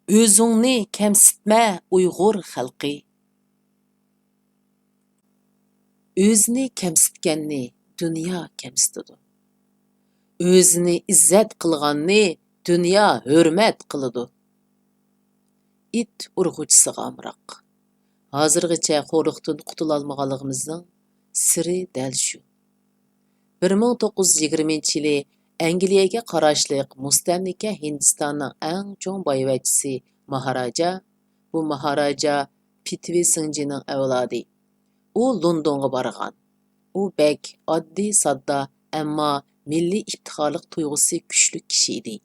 O'zingni kamsitma Uyg'ur xalqi. O'zini kamsitganni dunyo kamsitadi. O'zini izzat qilganni dunyo hurmat qiladi. It urg'uchisiga amroq. Hozirgacha qo'riqdan qutulolmaganligimizning siri dal shu. 1920-yili Angliyaga qarashliq mustamlika Hindistonning eng cho'ng boyvachchisi Maharaja, bu Maharaja Prithvi Singjining avlodi. U Londonga borgan. U bek oddiy sodda, ammo milliy iftixorlik tuyg'usi kuchli kishi edi.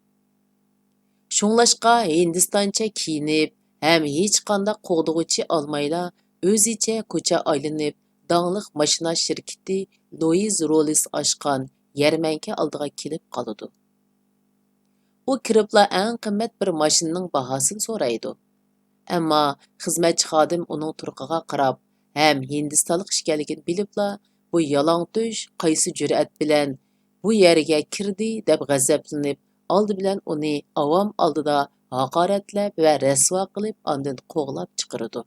Shunglashqa Hindistoncha kiyinib, ham hech qanday qo'g'dug'uchi olmayla o'zicha ko'cha aylanib, dаңlıq mashina shirkiti Louis Rolls ochgan yarmanka oldiga kelib qoladi. U kiribla eng qimmat bir mashinaning bahosini so'raydi. Ammo xizmatchi xodim uning turqiga qarab, ham Hindistonlik ekanligini bilibla, bu yalangto'sh qaysi jur'at bilan bu yerga kirdi deb g'azablanib, oldi bilan uni avom oldida haqoratlab va rasvo qilib, ondan qo'g'lab chiqaradi.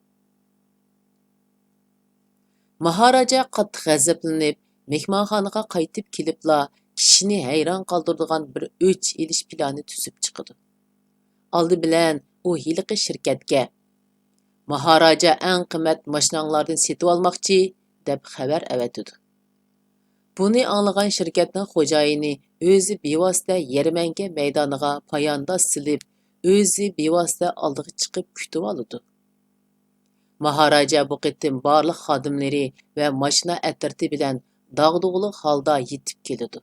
Maharaja qattiq g'azablanib, mehmonxonaga qaytib kelibla, kishini hayron qoldiradigan bir o'ch elish plani tuzib chiqadi. Oldi bilan u hiliqi shirkatga Maharaja eng qimmat mashinanglardan setib olmoqchi deb xabar avatadi. Buni anglagan shirkatning xo'jayini o'zi bevosita yarmanka maydoniga poyandoz silib, o'zi bevosita oldiga chiqib kutib oladi. Maharaja bu qitim barliq xodimlari va mashina atriti bilan dag'dug'liq holda yetib keladi.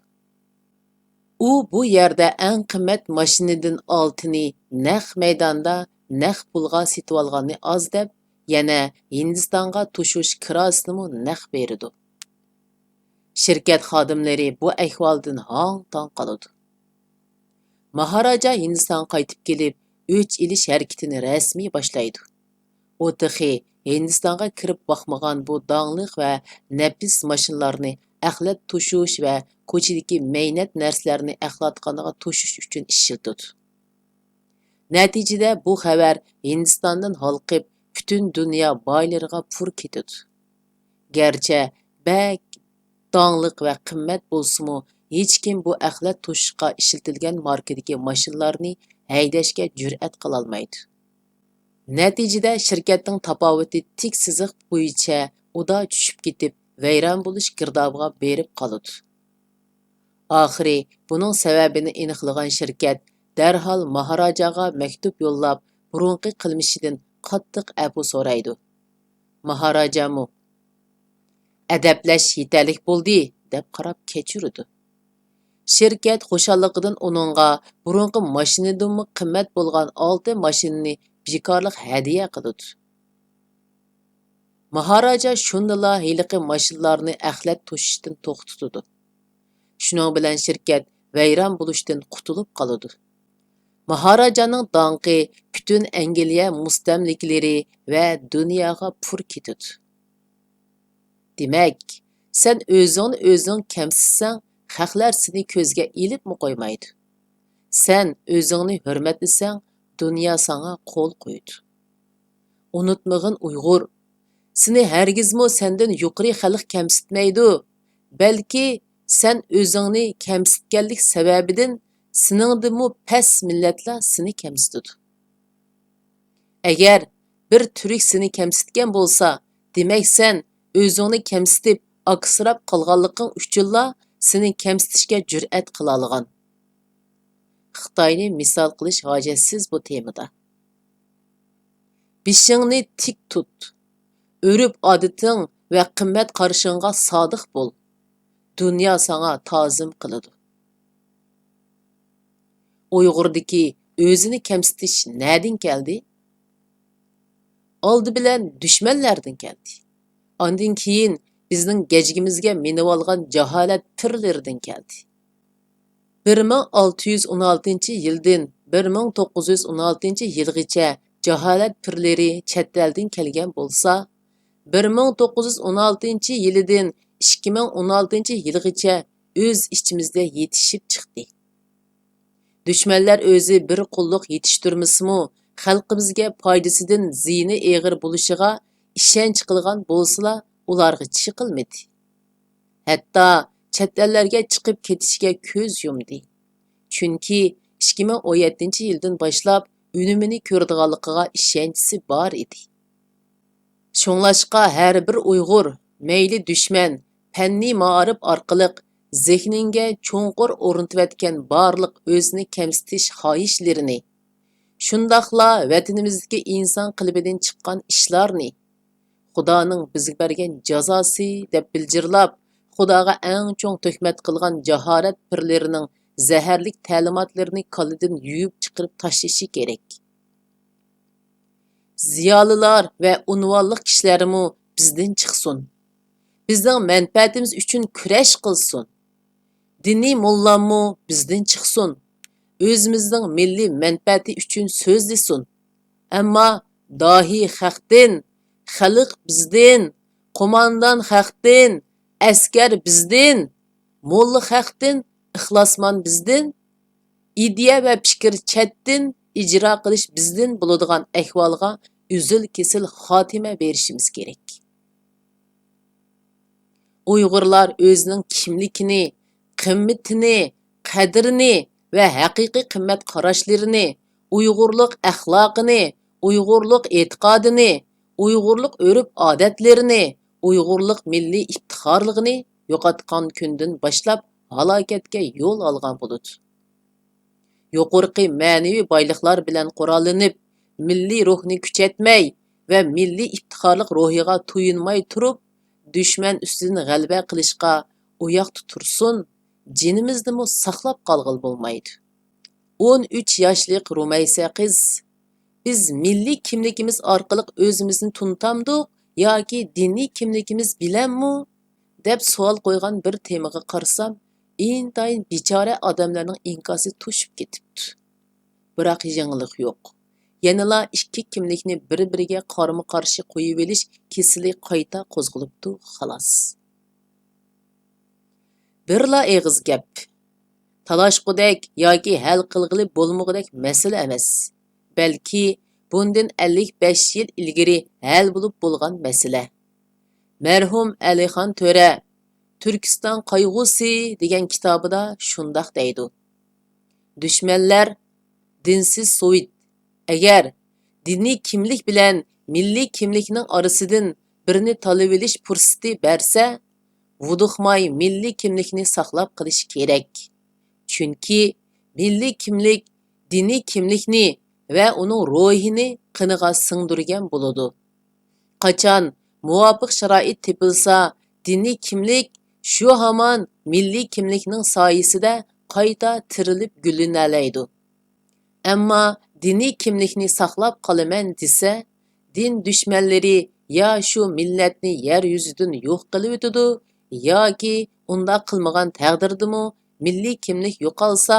U bu yerda eng qimmat mashinadan oltini naq maydonda naq pulga setib olganni oz deb, yana Hindistonga tushish kirosini naq beradi. Shirkat xodimlari bu ahvoldan hong-tong qoladi. Maharaja Hindistonga qaytib kelib, o'ch elish harakatini rasmiy boshlaydi. U texi Hindistonga kirib boqmagan bu dаңlıq va nafis mashinalarni axlat tushish va ko'chadagi maynat narsalarni axlatxonaga tushish uchun ishlatadi. Natijada bu xabar Hindistondan halqib, butun dunyo boylariga pur ketadi. Garchi bak dаңlıq va qimmat bo'lsa-mu, hech kim bu axlat tushishga ishlatilgan markadagi mashinalarni haydashga jur'at qila olmaydi. Natijada shirkatning tafovati tik siziq bo'yicha uda tushib ketib, vayron bo'lish girdobiga berib qoladi. Oxiri buning sababini aniqlagan shirkat darhol Maharajaga maktub yo'llab, burunqi qilmishidan qattiq afu so'raydi. Maharajamu adablash yetarlik bo'ldi deb qarab kechirdi. Shirkat xushalligidan uningga burunqi mashinadanmi qimmat bo'lgan 6 mashinani bekorlik hadiya qildi. Maharaja shundala hiliqi mashinalarni axlat to'shishdan to'xtatdi. Shuning bilan shirkat vayron bo'lishdan qutulib qoladi. Maharajaning dаңqi butun Angliya mustamlikalari va dunyoga pur ketadi. Demak, sen o'zing kamsitsang, xalqlar seni ko'zga ilibmi qo'ymaydi. Sen o'zingni hurmatlasang, dunyo sana qo'l qo'ydi. Unutmag'in Uyg'ur, seni hargizmi sendan yuqori xalq kamsitmaydi. Balki sen o'zingni kamsitganlik sababidan seningdimi pas millatlar seni kamsitadi. Agar bir turk seni kamsitgan bo'lsa, demak sen o'zingni kamsitib, aksirab qolganliging uchunla seni kamsitishga jur'at qila olgan. Xitoyni misol qilish hojatsiz bu temada. Bishingni tik tut. Örüp odating va qimmat qarashingga sodiq bo'l. Dunyo sana ta'zim qiladi. Uyg'urdagi o'zini kamsitish nadin keldi? Oldi bilan dushmanlardan keldi. Ondan keyin bizning gajgimizga minib olgan jaholat pirlaridan keldi. 1616-yildan 1916-yilgacha jaholat pirlari chet eldan kelgan bo'lsa, 1916-yildan 2016-yilgacha o'z ichimizda yetishib chiqdi. Düşmanlar o'zi bir qulluq yetishtirmasmi, xalqimizga foydasidan ziyni eg'ir bo'lishiga ishonch qilgan bo'lsalar, ularga chiqilmadi. Hatto chet ellarga chiqib ketishga ko'z yumdi. Chunki 2017-yildan boshlab unumini ko'radiganligiga ishonchisi bor edi. Shunglashqa har bir Uyg'ur, mayli dushman, fanniy ma'arif orqali zehninga cho'nqur o'rnatayotgan barliq o'zini kamsitish xohishlarini, shundoqla vatanimizdagi inson qalbidan chiqqan ishlarni Xudoning bizga bergan jazosi deb biljirlab, Xudoga eng cho'ng tuhmat qilgan jahorat pirlarining zaharlik ta'limotlarini qalbidan yuyib chiqarib tashlashi kerak. Ziyolilar va unvonli kishilarmi bizdan chiqsin. Bizning manfaatimiz uchun kurash qilsin. Diniy mullammo bizdan chiqsin. O'zimizning milliy manfaati uchun so'zlasin. Ammo dohi xalqdan, xalq bizdan, qo'mondon xalqdan, askar bizdan, mulla xalqdan, ixlosmon bizdan, ideya va fikr chatdan ijro qilish bizdan bo'ladigan ahvolga uzil kesil xotima berishimiz kerak. Uyg'urlar o'zining kimligini, qimmatini, qadrini va haqiqiy qimmat qarashlarini, Uyg'urlik axloqini, Uyg'urlik e'tiqodini, Uyg'urlik urf-odatlarini, Uyg'urlik milliy iftixorligini yo'qotgan kundan boshlab halokatga yo'l olgan bo'ladi. Yuqorqi ma'naviy boyliqlar bilan qurollanib, milliy ruhni kuchatmay va milliy iftixorlik ruhiga to'yinmay turib, dushman ustidan g'alaba qilishga uyoqda tursin, jinimizni saqlab qolg'il bo'lmaydi. 13 yoshlik Rumaysa qiz, biz milliy kimligimiz orqali o'zimizni tunutamdik yoki diniy kimligimiz bilanmi deb savol qo'ygan bir temaga qarsam, intayin bechora odamlarning inkosi to'shib ketibdi. Biroq yangilik yo'q. Yanala ikki kimlikni bir-biriga qarama-qarshi qo'yib olish kesili qayta qo'zg'alibdi, xolos. Birla eg'iz gap. Talashqudek yoki hal qilg'ili bo'lmog'idek masala emas. Balki bundan 55 yil ilgari hal bo'lib bo'lgan masala. Marhum Alixon To'ra Turkiston qayg'usi degan kitobida shundoq deydi. Dushmanlar dinsiz so'yit. Agar diniy kimlik bilan milliy kimlikning orasidan birini tanlab olish fursati bersa, vuduqmay milliy kimlikni saqlab qilish kerak. Chunki milliy kimlik diniy kimlikni va uning ruhini qiniga singdirgan bo'ladi. Qachon muvofiq sharoit tepilsa, diniy kimlik shu hamon milliy kimlikning soyasida qayta tirilib gullanalaydi. Ammo diniy kimlikni saqlab qolaman desa, din dushmanlari ya shu millatni yer yuzidan yo'q qilib o'tadi, yoki unda qilmagan taqdirdimi milliy kimlik yo'qolsa,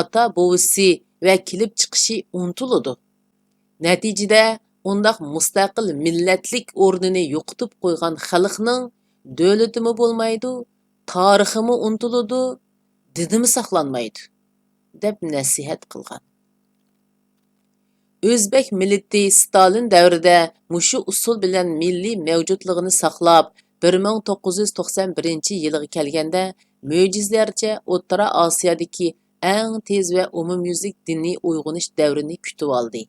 ota bovisi va kelib chiqishi unutiladi. Natijada undaq mustaqil millatlik o'rnini yo'qotib qo'ygan xalqning davlatimi bo'lmaydi, tariximi unutiladi, dinimi saqlanmaydi deb nasihat qilgan. O'zbek millati Stalin davrida mushu usul bilan milliy mavjudligini saqlab, 1991-yilga kelganda mo'jizlarcha O'rta Osiyodagi eng tez va umumyuzlik diniy uyg'onish davrini kutib oldi.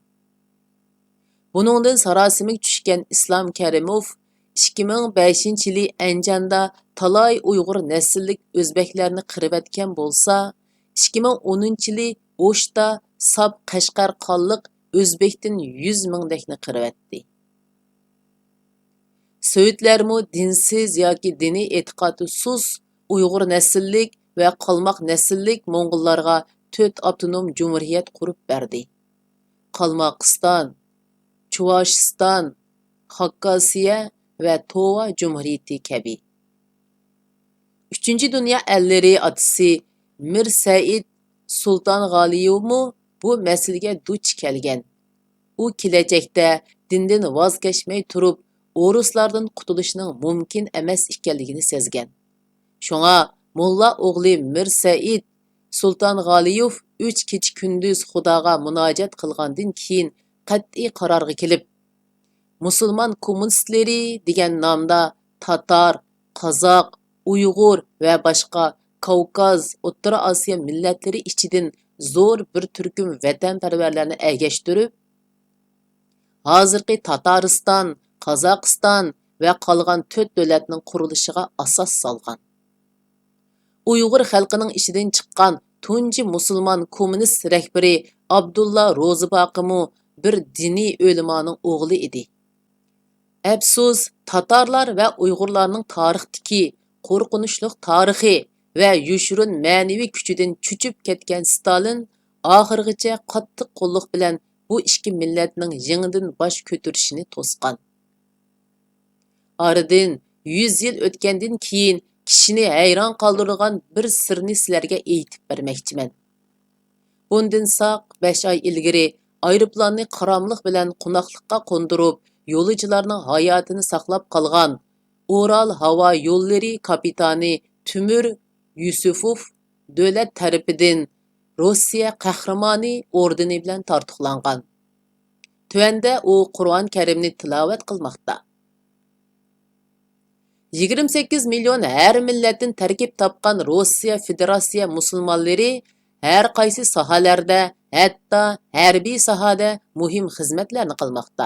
Buningdan sarosimik tushgan Islom Karimov 2005-yili Anjanda talay Uyg'ur nasllik o'zbeklarni qirib bo'lsa, 2010-yili O'shda sap Qashqar qonliq o'zbekdan 100 mingdakni qirib. So'yitlarmi dinsiz yoki diniy e'tiqodi sus Uyg'ur nasllik va qalmoq nasllik Mo'ng'ullarga 4 avtonom jumhuriyat qurib berdi. Qalmoqiston, Chuvashiston, Xokkasiya va Tova jumhuriyati kabi. 3-dunyo ellari otisi Mir Said Sulton G'oliyevmi bu masalaga duch kelgan. U kelajakda dindan voz kechmay turib, o'ruslardan qutulishning mumkin emas ekanligini sezgan. Shunga Mulla o'g'li Mir Said Sulton G'oliyev 3 kecha kunduz Xudoga munojat qilgandan keyin qat'iy qarorga kelib, musulmon kommunistleri degan nomda Tatar, Qozoq, Uyg'ur va boshqa Kavkaz, O'rta Osiyo millatlari ichidan zo'r bir turkum vatanparvarlarni ergashtirib, hozirgi Tatariston, Qozog'iston va qolgan 4 davlatning qurilishiga asos solgan. Uyg'ur xalqining ishidan chiqqan tunji musulmon kommunist rahbari Abdulla Ro'zibaqimi bir diniy o'limoning o'g'li edi. Afsus, Tatarlar va Uyg'urlarning tarixdagi qo'rqinchli tarixi va yushurun ma'naviy kuchidan cho'chib ketgan Stalin oxirgacha qattiq qo'lliq bilan bu ikki millatning yangidan bosh ko'tarishini to'sgan. Aradan 100 yil o'tgandan keyin kishini hayron qoldirgan bir sirni sizlarga aytib bermoqchiman. Bundan soq 5 oy ilgari aeroplanni qaramliq bilan qo'noqlikqa qo'ndirib, yo'lovchilarning hayotini saqlab qolgan Ural havo yo'llari kapitani Timur Yusupov davlat tarafidan Rossiya qahramoni ordeni bilan tortiqlangan. Tuvanda u Qur'on Karimni tilovat qilmoqda. 28 million her millatdan tarkib topgan Rossiya Federatsiya musulmonlari har qaysi sohalarda, hatto harbiy sohada muhim xizmatlarni qilmoqda.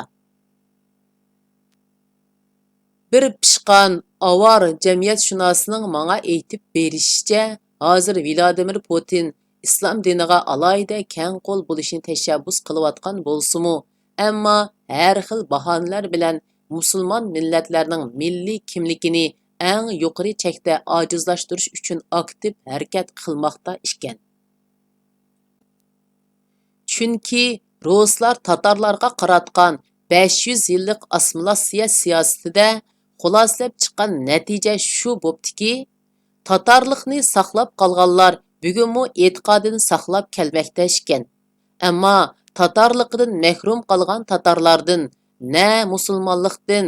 Bir pishqan avar jamiyatshunosning menga aytib berishicha, hozir Vladimir Putin islom diniga alayda keng qo'l bo'lishni tashabbus qilayotgan bo'lsa-mu, ammo har xil bahonalar bilan musulmon millatlarning milliy kimligini eng yuqori chekda ojizlashtirish uchun aktiv harakat qilmoqda ekan. Chunki ruslar tatarlarga qaratgan 500 yillik assimilyatsiya siyosatida xulosalab chiqqan natija shu bo'ptiki, tatarlikni saqlab qolganlar bugunmi e'tiqodini saqlab kelmoqda ekan. Ammo tatarliqdan mahrum qolgan tatarlardan na musulmonlikdan,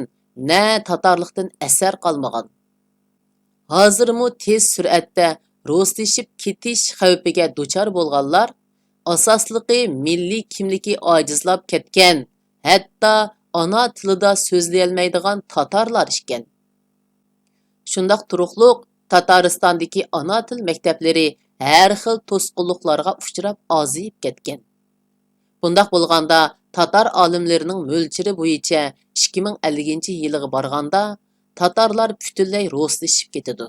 na tatarlikdan asar qolmagan. Hozirmi tez sur'atda ruslashib ketish xavfiga duchor bo'lganlar asosliqi milliy kimligi ojizlab ketgan, hatto ana tilida so'zlayolmaydigan tatarlar ekan. Shundoq turuqliq Tataristondagi ana til maktablari har xil to'sqinliklarga uchrab oziyib ketgan. Bundaq bo'lganda Tatar olimlarining mo'lchiri bo'yicha 2050-yilga borganda tatarlar butunlay ruslashib ketadi.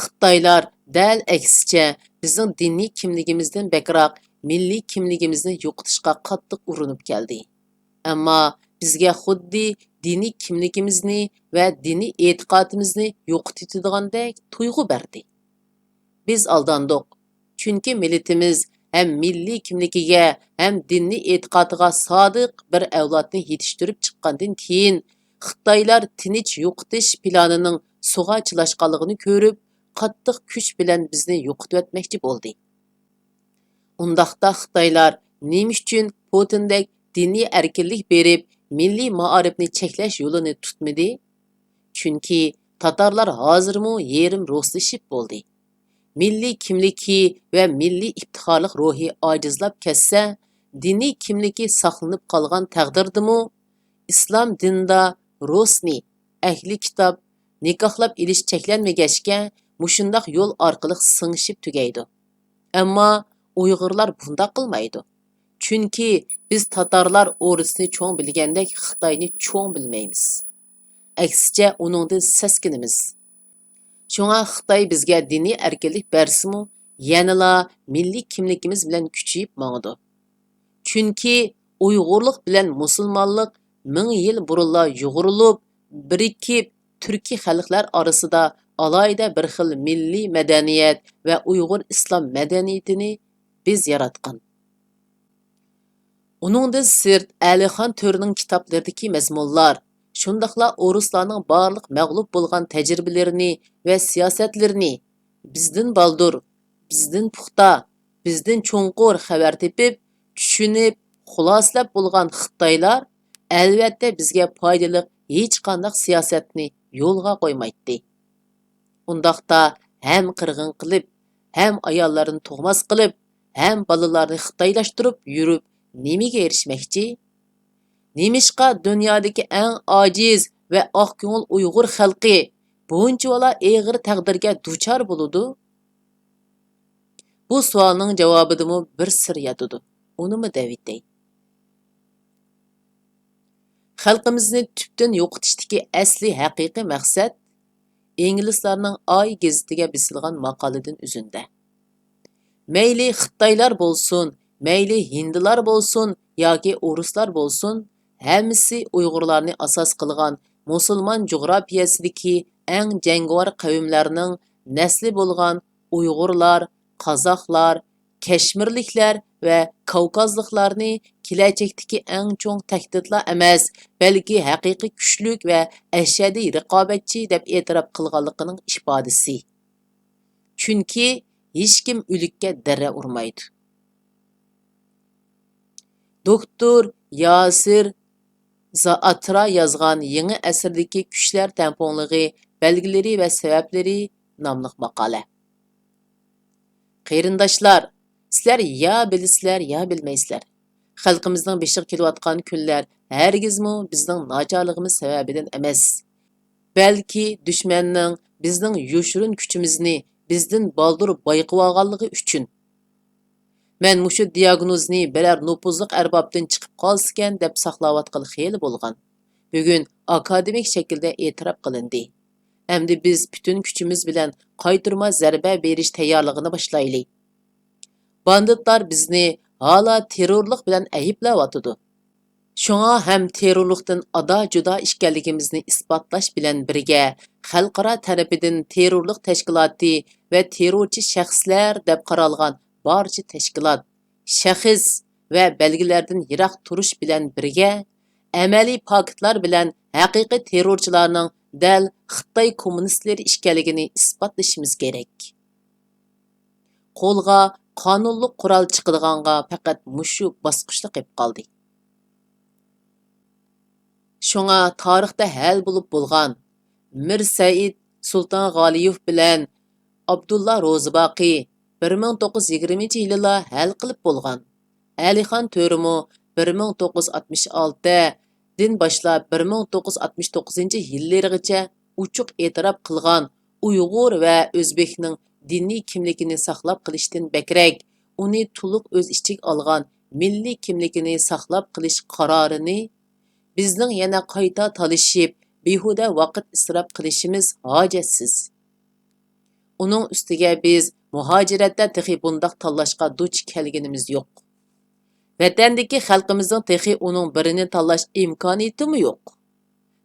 Xitoylar dal aksicha bizning diniy kimligimizdan bakroq milliy kimligimizni yo'qotishga qattiq urinib keldi. Ammo bizga xuddi diniy kimligimizni va diniy e'tiqodimizni yo'qotadiganday tuyg'u berdi. Biz aldandik. Chunki millatimiz hem milliy kimligiga hem diniy e'tiqodiga sodiq bir avlodni yetishtirib chiqqandan keyin Xitoylar tinch yo'qotish planining suga chilashganligini ko'rib, qattiq kuch bilan bizni yo'qotib o'tmoqchi bo'ldi. Undaqda Xitoylar nima uchun Putindek diniy erkinlik berib, milliy ma'arifni cheklash yo'lini tutmadi? Chunki tatarlar hozirmi yerim ruslashib bo'ldi. Milliy kimligi va milliy iftixorlik ruhi ojizlab ketsa, diniy kimligi saqlanib qolgan taqdirdimi, islom dinida rusni, ahli kitob, nikohlab ilish cheklanmagachga mushundoq yo'l orqali singishib tugaydi. Ammo Uyg'urlar bundoq qilmaydi. Chunki biz tatarlar o'risni cho'ng bilgandek Xitoyni cho'ng bilmaymiz. Aksicha uningdan saskinimiz. Shunga Xitoy bizga diniy erkinlik bersa-mu, yanala milliy kimligimiz bilan kuchayib mangdi. Chunki Uyg'urlik bilan musulmonlik 1000 yil burunla yo'g'rilib, birikib turkiy xalqlar orasida alayda bir xil milliy madaniyat va Uyg'ur islom madaniyatini biz yaratgan. Uningdan sirt Alixon To'rining kitoblaridagi mazmunlar, shundaqla o'ruslarning barliq mag'lub bo'lgan tajribalarini va siyosatlarini bizdan baldur, bizdan puxta, bizdan cho'nqur xabar tepib, tushunib, xulosalab bo'lgan Xitoylar albatta bizga foydali hech qanday siyosatni yo'lga qo'ymaydi. Undaqda ham qirg'in qilib, ham ayollarni tug'mas qilib, ham bolalarni xitoylashtirib yurib, nimaga erishmoqchi? Nemishqa dunyodagi eng ojiz va oq ko'ngil Uyg'ur xalqi bunchalar og'ir taqdirga duchor bo'ludi? Bu savolning javobidimi bir sir yotidi. Unimi davitay. Xalqimizni tubdan yo'qitishdagi asli haqiqiy maqsad inglizlarning Oy gazetiga bisilgan maqoladan uzunda. Mayli Xitoylar bo'lsin, mayli Hindilar bo'lsin yoki O'ruslar bo'lsin, hammasi Uyg'urlarni asos qilgan musulmon jug'rofiyasidagi eng jangovar qavmlarning nasli bo'lgan Uyg'urlar, Qozoqlar, Kashmirliklar va Kavkazliklarni kelajakdagi eng cho'ng tahdidlar emas, balki haqiqiy kuchlik va ashadiy raqobatchi deb e'tirof qilganligining ifodasi. Chunki hech kim o'likka dara urmaydi. Doktor Yasir Zaatra yozgan yangi asrdagi kuchlar tamponligi, belgilari va sabablari nomli maqola. Qarindoshlar, sizlar ya bilisizlar ya bilmaysizlar. Xalqimizning beshiq kelayotgan kunlar hargizmi bizning nochorligimiz sababidan emas. Balki dushmanning bizning yoshirin kuchimizni bizdan baldur bayqib olganligi uchun. Men mushu diagnozni biror nupuzliq arbobdan chiqib qolsikan deb saqlayotgan xeyli bo'lgan. Bugun akademik shaklda e'tirof qilindi. Endi biz butun kuchimiz bilan qaytirma zarba berish tayyorligini boshlaylik. Banditlar bizni hala terrorlik bilan ayblayotdi. Shunga ham terrorlikdan ada-juda ekanligimizni isbotlash bilan birga xalqaro tarafidan terrorlik tashkiloti va terrorchi shaxslar deb qaralgan barcha tashkilot, shaxs va belgilardan yiroq turish bilan birga amaliy faktlar bilan haqiqiy terrorchilarning dal Xitoy kommunistlari ekanligini isbotlashimiz kerak. Qo'lga qonunli qurol chiqadiganға faqat mushu bosqichli qilib qoldi. Shunga tarixda hal bo'lib bo'lgan Mir Said Sultan G'oliyev bilan Abdulla Ro'zibaqi 1920-yilda hal qilib bo'lgan. Alixon To'rimo 1966-dan boshlab 1969-yillargacha uchuq e'tirof qilgan Uyg'ur va O'zbekning diniy kimligini saqlab qilishdan bakrak, uni to'liq o'z ichiga olgan milliy kimligini saqlab qilish qarorini bizning yana qayta talishib, behuda vaqt isrof qilishimiz hojatsiz. Uning ustiga biz muhojiratda texi bundaq tanlashga duch kelganimiz yo'q. Vatandagi xalqimizning texi uning birini tanlash imkoniyatimi yo'q.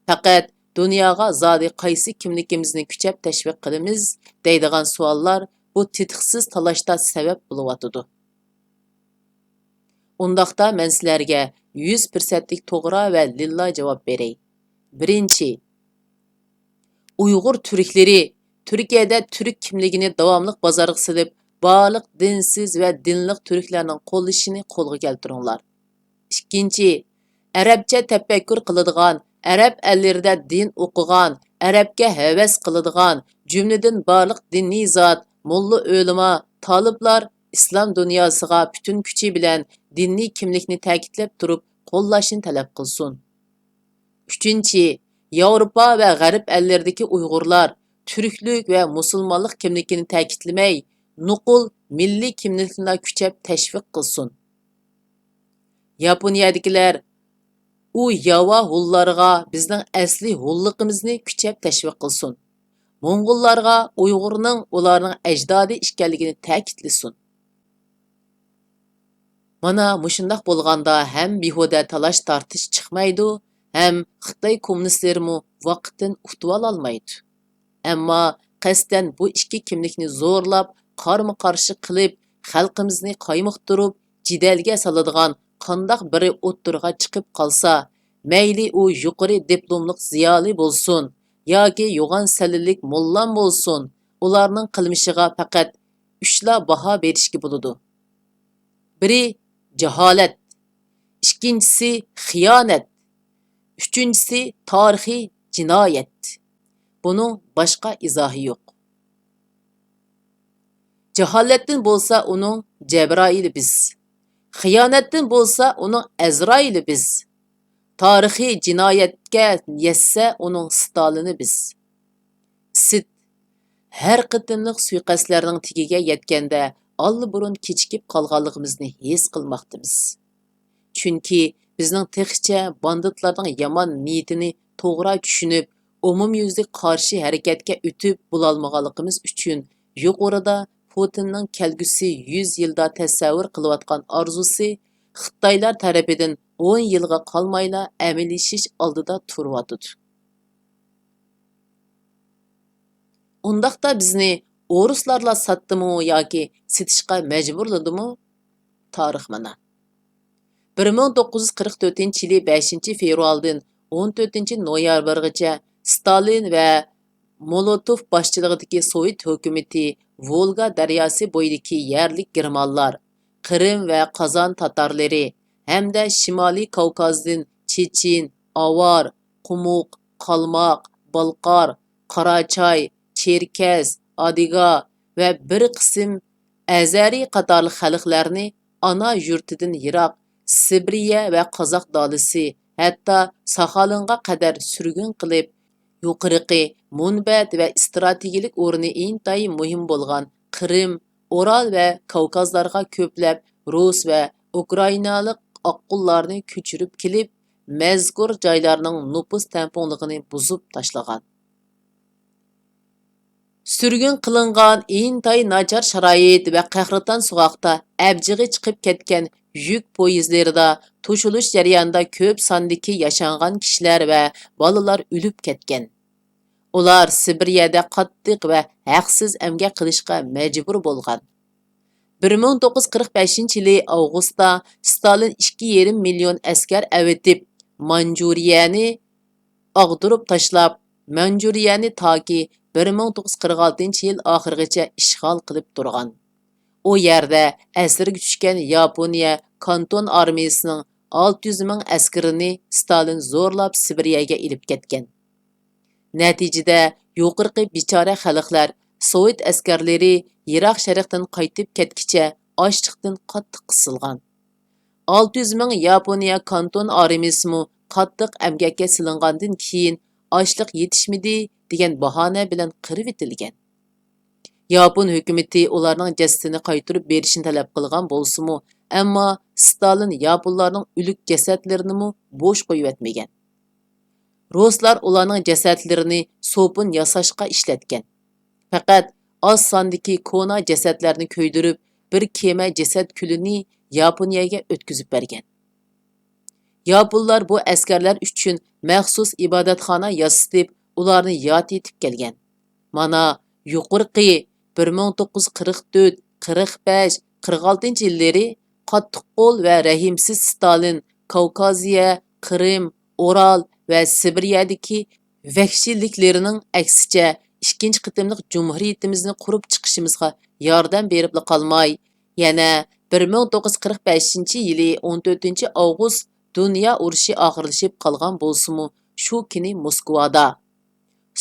Faqat dunyoga zodi qaysi kimligimizni kuchab tashviq qilamiz deydigan savollar bu tetiqsiz talashda sabab bo'layotdi. Undaqda men sizlarga 100%lik to'g'ri va lilla javob beray. Birinchi, Uyg'ur turklari Turkiyada turk kimligini davomli bozorga silib, barliq dinsiz va dinliq turklarning qo'llashini qo'lga keltiringlar. Ikkinchi, arabcha tafakkur qiladigan, arab ellerida din o'qigan, arabga havas qiladigan, jumladan barliq diniy zot, mulla o'lima, taliblar islom dunyosiga butun kuchi bilan diniy kimlikni ta'kidlab turib, qo'llashni talab qilsin. Uchinchi, Yevropa va G'arb elleridagi Uyg'urlar turklik va musulmonlik kimligini ta'kidlamay, nuqul milliy kimlikni kuchab tashviq qilsin. Yaponiyadagilar u Yava hullarga bizning asli hulligimizni kuchab tashviq qilsin. Mong'ollarga Uyg'urning ularning ajdodi ekanligini ta'kidlasin. Mana mushundaq bo'lganda ham behuda talash tortish chiqmaydi, ham Xitoy kommunistlarimi vaqtdan utib olmaydi. Ammo qasdan bu ikki kimlikni zo'rlab, qarma-qarshi qilib, xalqimizni qaymoqtirib, jidalga soladigan qandaq biri o'ttirga chiqib qolsa, mayli u yuqori diplomlik ziyoli bo'lsin yoki yo'g'on salillik mollam bo'lsin, ularning qilmishiga faqat uchla baho berishga bo'ladi. Biri jaholat, ikkinchisi xiyonat, uchinchisi tarixiy jinoyat. Buning boshqa izohi yo'q. Jaholatdan bo'lsa uning Jabroil biz, Xiyonatdan bo'lsa, uning Azroili biz. Tarixiy jinoyatga yetsa, uning Stalini biz. Sid har qitimliq suiqasdlarning tigiga yetganda allaburun kechikib qolganligimizni his qilmoqdamiz. Chunki bizning texcha banditlarning yomon niyatini to'g'ri tushunib, umumyuzlik qarshi harakatga o'tib bo'lolmaganligimiz uchun yuqorida Putinning kelgusi 100 yilda tasavvur qilayotgan orzusi Xitoylar tarafidan 10 yilga qolmayla amallashish oldida turibdi. Undaqda bizni o'ruslarla satdimi yoki setishga majburladimi? Tarix mana. 1944 yılı 5 fevraldan 14 noyabrgacha Stalin va Molotov boshchiligidagi Sovet hukumati Volga daryosi bo'yidagi yerlik germanlar, Qrim va Qozon tatarlari hamda Shimoliy Kavkazdan Chechen, Avar, Qumuq, Qalmoq, Balqar, Qarachoy, Cherkes, Adiga va bir qism Azari qatorli xalqlarni ana yurtidan yiroq Sibiriya va Qozoq dolisi, hatto Saxolinga qadar surgun qilib, yuqoriqi munbat va strategik o'rni intayin muhim bo'lgan Qrim, Oral va Kavkazlarga ko'plab Rus va Ukrainalik oqqullarni ko'chirib kelib, mazkur joylarning nupus tamponligini buzib tashlagan. Sürgün qilingan intay nachar sharoit va qahraton sug'oqda abjig'i chiqib ketgan yük poyezdlarida to'shilish jarayonida ko'p sondagi yashangan kishilar va bolalar o'lib ketgan. Ular Sibiriyada qattiq va haqsiz emgak qilishga majbur bo'lgan. 1945 yılı avgustda Stalin 2,5 milyon askar avetib Manjuriyani ag'dirib tashlab, Manjuriyani toki 1946 yil oxirigacha ishg'ol qilib turgan. O yerda asirga tushgan Yaponiya Kanton armiyasining 600 ming askarini Stalin zo'rlab Sibiriyaga ilib ketgan. Natijada yuqorqi bechora xalqlar Sovet askarlari Yiroq Sharqdan qaytib ketkicha ochliqdan qattiq qisilgan. 600 ming Yaponiya Kanton armiyasimi qattiq emgakka silingandan keyin ochliq yetishmidi degan bahona bilan qirib etilgan. Yapon hukumati ularning jasadini qaytarib berishni talab qilgan bo'lsa-mu, ammo Stalin Yaponlarning o'lik jasadlarini bo'sh qo'yib etmagan. Ruslar ularning jasadlarini sopun yasashga ishlatgan. Faqat oz sondagi kona jasadlarni ko'ydirib, bir kema jasad kulini Yaponiyaga o'tkazib bergan. Yaponlar bu askarlar uchun maxsus ibodatxona yasatib, ularni yod etib kelgan. Mana yuqorqi 1944, 45, 46 yillari qattiq qo'l va rahimsiz Stalin Kavkaziya, Qrim, Oral va Sibiriyadagi vahshiyliklarining aksicha ikkinchi qitimliq jumhuriyatimizni qurib chiqishimizga yordam berib qolmay, yana 1945 yili 14 avgust Dünya urushi oxirlashib qolgan bo'lsa-mu, shu kuni Moskvada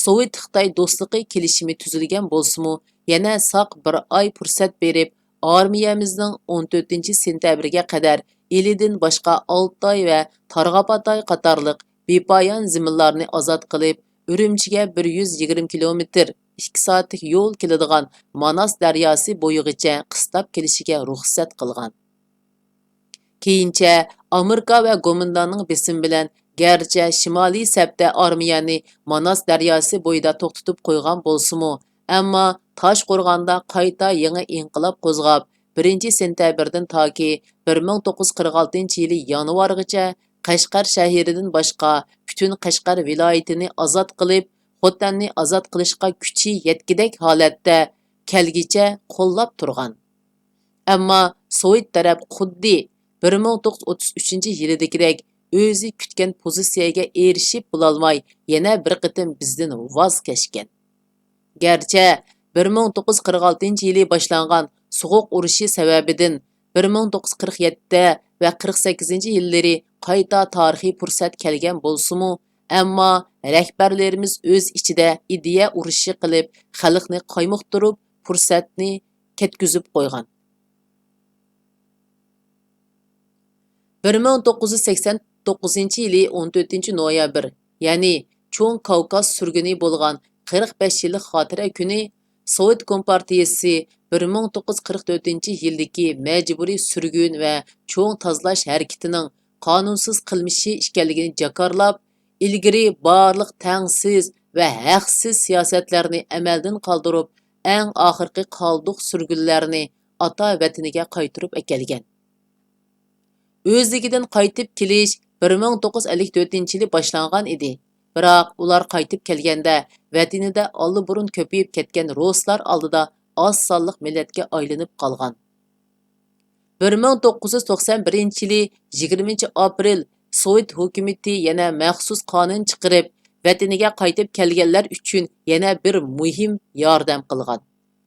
Sovet Xitoy do'stligi kelishimi tuzilgan bo'lsa-mu, yana saq bir oy fursat berib, armiyamizning 14 sentyabrga qadar elidan boshqa Oltoy va Targ'abatay qatorliq bepoyon ziminlarni ozod qilib, Urumchiga 120 kilometr 2 soatlik yo'l keladigan Manas daryosi bo'yigacha qistab kelishiga ruxsat qilgan. Keyincha Amerika va Gomindanning besim bilan garchi Shimoliy sapda armiyani Manas daryosi bo'yida to'xtatib qo'ygan bo'lsa-mu, ammo Toshqo'rg'onda qayta yangi inqilob qo'zg'ab, 1-sentyabrdan toki 1946 yili yanvargacha Qashqar shahridan boshqa butun Qashqar viloyatini ozod qilib, Xotanni ozod qilishga kuchi yetgidek holatda kelgicha qo'llab turgan. Ammo Sovet taraf xuddi 1933 yilidagidek o'zi kutgan pozitsiyaga erishib bo'lolmay, yana bir qitim bizdan voz kechgan. Garchi 1946 yili boshlangan so'g'uq urushi sababidan 1947 va 48 yillari qayta tarixiy fursat kelgan bo'lsa-mu, ammo rahbarlarimiz o'z ichida ideya urushi qilib, xalqni qaymoqtirib, fursatni ketkizib qo'ygan. 1989-yili 14-noyabr, ya'ni Cho'ng Kavkaz surguni bo'lgan 45 yillik xotira kuni Sovet Kompartiyasi 1944-yildagi majburiy surgun va cho'ng tozalash harakatining qonunsiz qilmishi ekanligini jakarlab, ilgari barliq tangsiz va haqsiz siyosatlarni amaldan qoldirib, eng oxirgi qoldiq surgunlarni ota vataniga qaytirib akelgan. O'zligidan qaytib kelish 1954-yili boshlangan edi. Biroq ular qaytib kelganda vatanida oldiburun ko'payib ketgan ruslar oldida oz sonliq millatga aylanib qolgan. 1991-yili 20-aprel Sovet hukumati yana maxsus qonun chiqarib, vataniga qaytib kelganlar uchun yana bir muhim yordam qilgan.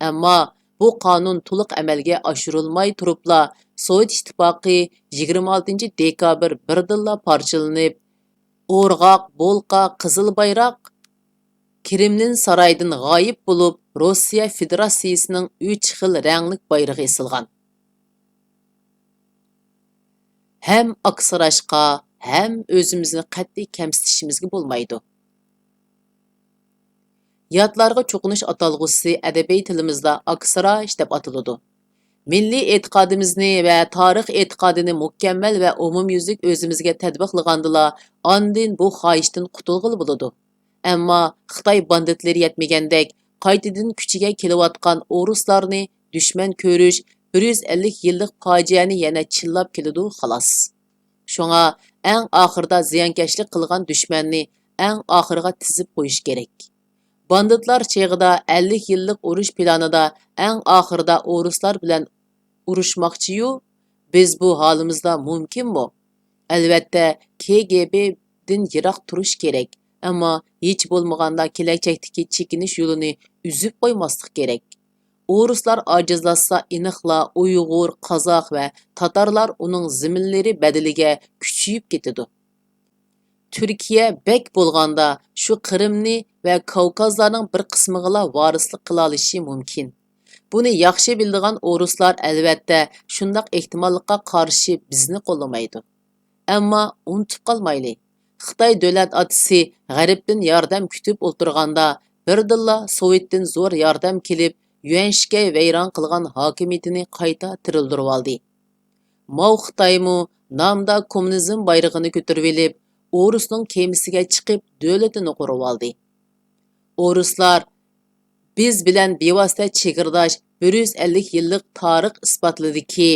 Ammo bu qonun to'liq amalga oshirilmay turibla, Sovet ittifoqi 26-dekabr birdilla parchalanib, O'rg'oq, Bolqa, Qizil bayroq Kremlin saroyidan g'oyib bo'lib, Rossiya Federatsiyasining 3 xil ranglik bayrog'i esilgan. Hem aksirashqa, hem o'zimizni qat'iy kamsitishimizga bo'lmaydi. Yodlarga cho'qinish atalg'usi adabiy tilimizda aksirash deb atiladi. Milliy e'tiqodimizni va tarix e'tiqodini mukammal va umumyuzlik o'zimizga tatbiqlagandila, ondin bu xohishdan qutulg'ili bo'ladi. Ammo Xitoy banditlari yetmagandek, qaytadan kuchiga kelayotgan o'ruslarni dushman ko'rish 150 yillik fojiani yana chillab keladi xolos. Shunga eng oxirida ziyonkashlik qilgan dushmanni eng oxiriga tizib qo'yish kerak. Banditlar cheg'ida 50 yillik urush planida eng oxirida o'ruslar bilan urushmoqchi-yu, biz bu holimizda mumkinmi? Albatta, KGB'dan yiroq turish kerak, ammo hech bo'lmaganda kelajakdagi chekinish yo'lini uzib qo'ymaslik kerak. O'ruslar ojizlashsa, iniqla Uyg'ur, Qozoq va Tatarlar uning ziminlari badiliga kuchayib ketadi. Turkiya bek bo'lganda shu Qrimni va Kavkazlarning bir qismiga varislik qila olishi mumkin. Buni yaxshi bildigan o'ruslar albatta shundoq ehtimollikqa qarshi bizni qo'llamaydi. Ammo unutib qolmaylik. Xitoy davlat otisi g'arbdan yordam kutib o'tirganda birdilla Sovetdan zo'r yordam kelib, Yuanshga vayron qilgan hokimiyatini qayta tirildirib oldi. Mao Xitoymu namda kommunizm bayrog'ini ko'tarib olib, O'rusning kemisiga chiqib davlatini qurib oldi. O'ruslar biz bilan bevosita chegirdosh 150 yillik tarix isbotladiki,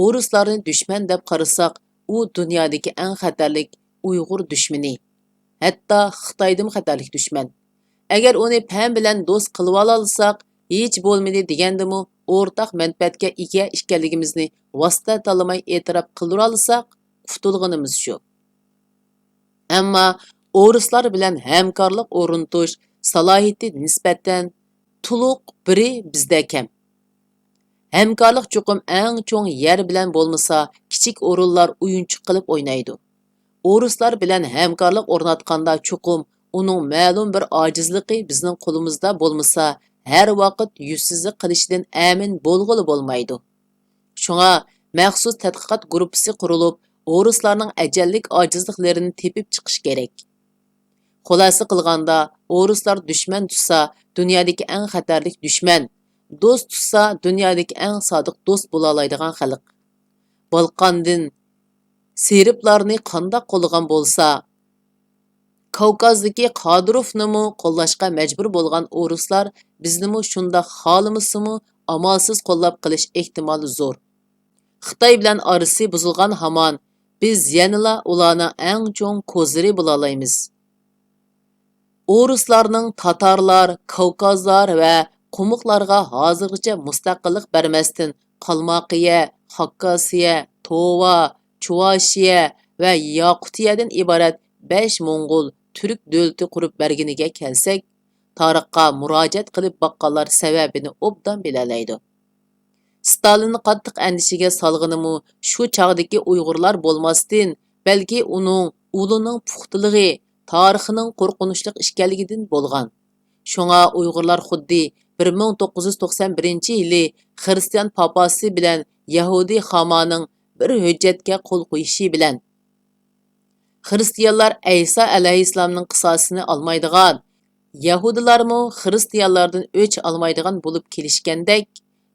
o'ruslarni dushman deb qarasak, u dunyodagi eng xatarlik Uyg'ur dushmani. Hatto Xitoydan xatarlik dushman. Agar uni pam bilan do'st qilib olsak, hech bo'lmaydi degandimi, o'rtaq manfaatga ega ekanligimizni vosita tanlamay e'tirof qildira olsak, qutulganimiz shu. Ammo o'ruslar bilan hamkorlik o'rnatish salohiyati nisbatan to'liq biri bizda kam. Hamkorlik cho'qim eng cho'ng yer bilan bo'lmasa, kichik o'rinlar o'yinchiq qilib o'ynaydi. O'ruslar bilan hamkorlik o'rnatganda cho'qim uning ma'lum bir ojizligi bizning qo'limizda bo'lmasa, har vaqt yuzsizlik qilishidan amin bo'lg'ili bo'lmaydi. Shunga maxsus tadqiqot guruhi qurilib, o'ruslarning ajallik ojizliklarini tepib chiqish kerak. Xulosa qilganda, o'ruslar dushman tutsa, dunyodagi eng xatarlik dushman, do'st tutsa, dunyodagi eng sodiq do'st bo'la oladigan xalq. Balqandin seriblarni qandoq qo'llagan bo'lsa, Kavkazdagi Qodirovnimi qo'llashga majbur bo'lgan o'ruslar biznimi shundoq xohlamasimi amalsiz qo'llab qilish ehtimoli zo'r. Xitoy bilan arasi buzilgan hamon biz yanala ularning eng cho'ng ko'zlari bo'la olamiz. O'ruslarning Tatarlar, Kavkazlar va Qumuqlarga hozirgacha mustaqillik bermasdan Qalmoqiya, Xokkasiya, Tova, Chuvashiya va Yaqutiyadan iborat 5 Mo'ng'ul Türk davlati qurib berganiga kelsak, tarixga murojaat qilib baqqanlar sababini obdan bilalaydi. Stalinni qattiq andishiga salg'inimi shu chog'dagi Uyg'urlar bo'lmasdan, balki uning ulining puxtaligi, tarixining qo'rqinchli ekanligidan bo'lgan. Shunga Uyg'urlar xuddi 1991-yili xristian papasi bilan Yahudi xamoning bir hüccetke qo'l qo'yishi bilan Xristiyanlar İsa alayhissalomning qisosini olmaydigan, Yahudilarmı Xristiyanlardan o'ch olmaydigan bo'lib kelishgandek,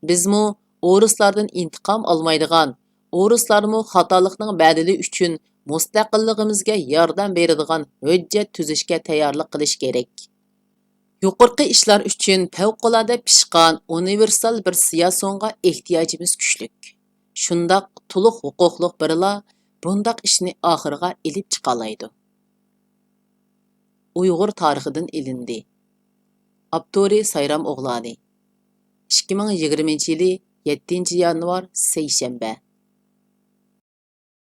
bizmi o'rislardan intiqom olmaydigan, o'rislarmı xatolikning badili uchun mustaqilligimizga yordam beradigan hujjat tuzishga tayyorlik qilish kerak. Yuqorqi ishlar uchun favqulodda pishqon universal bir siyosonga ehtiyojimiz kuchlik. Shundoq to'liq huquqliq birla bundaq ishni oxiriga elib chiqalaydi. Uyg'ur tarixidan ilindi. Abduri Sayram O'g'lani. 2020 yili 7 yanvar seshanba.